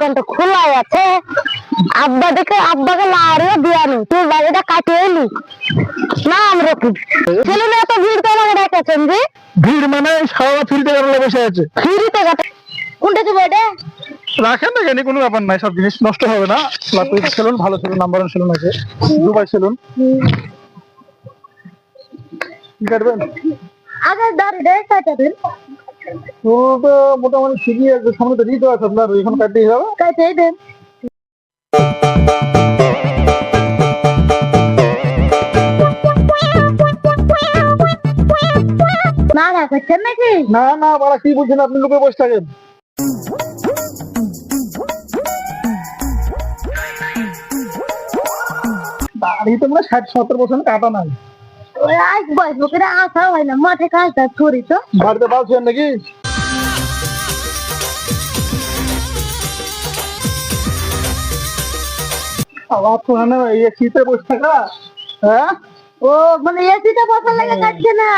দোকানটা খোলাই আছে। আব্বা দেখে আব্বাকে লাড়িয়ে দিয়ানি তুই বাড়িটা কাটিয়ে এলি না। আমরা কি ছেলে এত ভিড় তো আমাকে ডেকেছেন যে? ভিড় মানে সারা ফিরতে গেলে বসে আছে। ফিরিতে গেছে কোনটা কি বইটা রাখেন না কেন, কোনো ব্যাপার নাই, সব জিনিস নষ্ট হবে না। লাতুই সেলুন ভালো সেলুন, নাম্বার ওয়ান সেলুন আছে, দুবাই সেলুন। কি কাটবেন? আগে দাড়িটা কাটাবেন। তো তো মোটামুটি ঠিকই আছে, সামনে তো ঋতু আছে আপনার, এখন কাটতেই যাবে। কাটাই দেন। না না করছেন নাকি? না না বাড়া, কি বলছেন আপনি? লোকে বসে থাকেন। দাড়ি তো মানে 60-70% কাটা নাই। ওই আজ বয়স লোকেরা আসা হয় না, মাঠে কাজটা করি তো। বাড়িতে পাচ্ছেন নাকি? আবার তো না এই শীতে বসে থাকা। হ্যাঁ ও মানে এসিটা বসার লাগে কাটছে না।